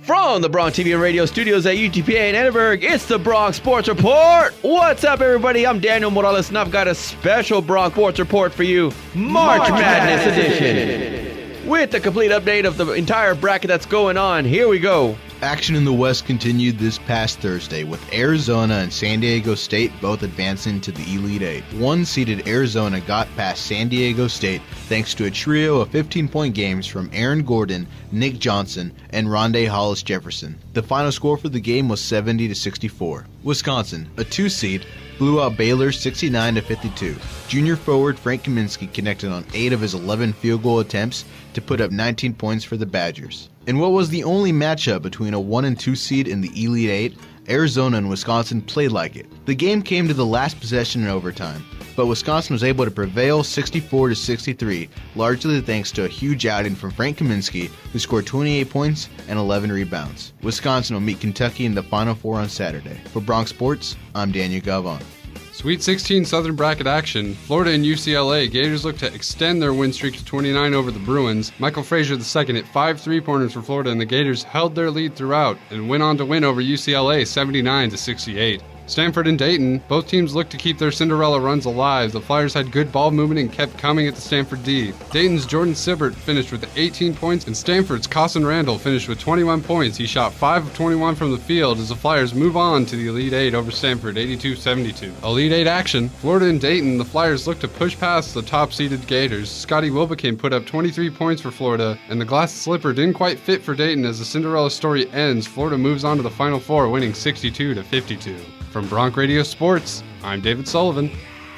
From the Bronx TV and radio studios at UTPA in Edinburgh, it's the Bronx Sports Report. What's up, everybody? I'm Daniel Morales, and I've got a special Bronx Sports Report for you, March Madness edition. With the complete update of the entire bracket that's going on, here we go. Action in the West continued this past Thursday, with Arizona and San Diego State both advancing to the Elite Eight. One-seeded Arizona got past San Diego State thanks to a trio of 15-point games from Aaron Gordon, Nick Johnson, and Rondé Hollis Jefferson. The final score for the game was 70-64. Wisconsin, a 2-seed, blew out Baylor 69-52. Junior forward Frank Kaminsky connected on 8 of his 11 field goal attempts to put up 19 points for the Badgers. In what was the only matchup between a 1 and 2 seed in the Elite Eight, Arizona and Wisconsin played like it. The game came to the last possession in overtime, but Wisconsin was able to prevail 64-63, largely thanks to a huge outing from Frank Kaminsky, who scored 28 points and 11 rebounds. Wisconsin will meet Kentucky in the Final Four on Saturday. For Bronx Sports, I'm Daniel Galvan. Sweet 16 Southern Bracket action. Florida and UCLA. Gators look to extend their win streak to 29 over the Bruins. Michael Frazier II hit 5 3-pointers for Florida, and the Gators held their lead throughout and went on to win over UCLA 79-68. Stanford and Dayton, both teams looked to keep their Cinderella runs alive. The Flyers had good ball movement and kept coming at the Stanford D. Dayton's Jordan Sibbert finished with 18 points, and Stanford's Cossin Randall finished with 21 points. He shot 5 of 21 from the field as the Flyers move on to the Elite Eight over Stanford 82-72. Elite Eight action. Florida and Dayton, the Flyers looked to push past the top-seeded Gators. Scotty Wilbekin put up 23 points for Florida, and the glass slipper didn't quite fit for Dayton. As the Cinderella story ends, Florida moves on to the Final Four, winning 62-52. From Bronc Radio Sports, I'm David Sullivan.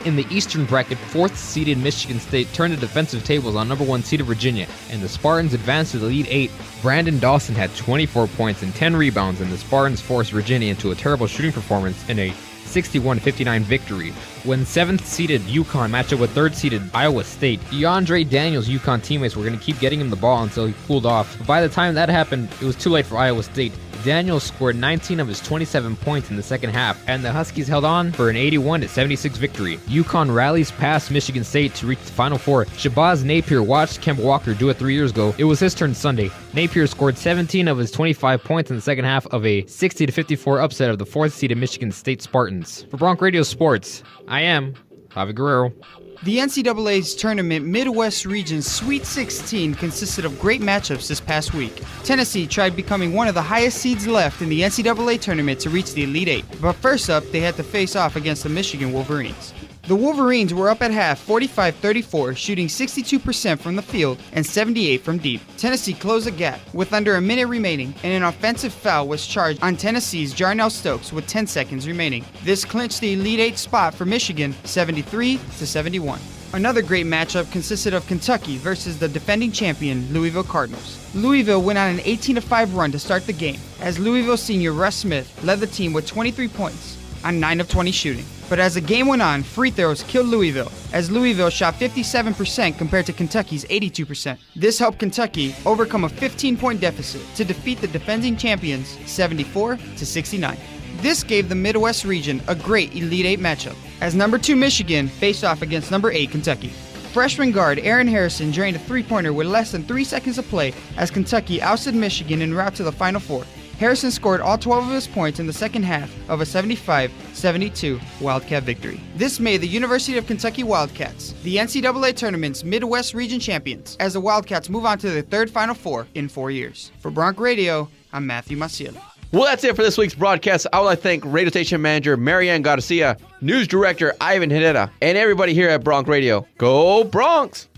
In the Eastern bracket, 4th-seeded Michigan State turned the defensive tables on number 1 seeded Virginia, and the Spartans advanced to the Elite Eight. Brandon Dawson had 24 points and 10 rebounds, and the Spartans forced Virginia into a terrible shooting performance in a 61-59 victory. When 7th-seeded UConn matched up with 3rd-seeded Iowa State, DeAndre Daniels' UConn teammates were going to keep getting him the ball until he cooled off. But by the time that happened, it was too late for Iowa State. Daniels scored 19 of his 27 points in the second half, and the Huskies held on for an 81-76 victory. UConn rallies past Michigan State to reach the Final Four. Shabazz Napier watched Kemba Walker do it 3 years ago. It was his turn Sunday. Napier scored 17 of his 25 points in the second half of a 60-54 upset of the 4th-seeded Michigan State Spartans. For Bronc Radio Sports, I am Javi Guerrero. The NCAA's Tournament Midwest Region Sweet 16 consisted of great matchups this past week. Tennessee tried becoming one of the highest seeds left in the NCAA tournament to reach the Elite Eight, but first up, they had to face off against the Michigan Wolverines. The Wolverines were up at half 45-34, shooting 62% from the field and 78% from deep. Tennessee closed the gap with under a minute remaining, and an offensive foul was charged on Tennessee's Jarnell Stokes with 10 seconds remaining. This clinched the Elite Eight spot for Michigan, 73-71. Another great matchup consisted of Kentucky versus the defending champion Louisville Cardinals. Louisville went on an 18-5 run to start the game, as Louisville senior Russ Smith led the team with 23 points on 9 of 20 shooting. But as the game went on, free throws killed Louisville, as Louisville shot 57% compared to Kentucky's 82%. This helped Kentucky overcome a 15-point deficit to defeat the defending champions 74-69. This gave the Midwest region a great Elite Eight matchup, as number 2 Michigan faced off against number 8 Kentucky. Freshman guard Aaron Harrison drained a three-pointer with less than 3 seconds to play as Kentucky ousted Michigan en route to the Final Four. Harrison scored all 12 of his points in the second half of a 75-72 Wildcat victory. This made the University of Kentucky Wildcats the NCAA Tournament's Midwest Region champions, as the Wildcats move on to their 3rd Final Four in 4 years. For Bronc Radio, I'm Matthew Maciel. Well, that's it for this week's broadcast. I would like to thank radio station manager Marianne Garcia, news director Ivan Herrera, and everybody here at Bronc Radio. Go Bronx!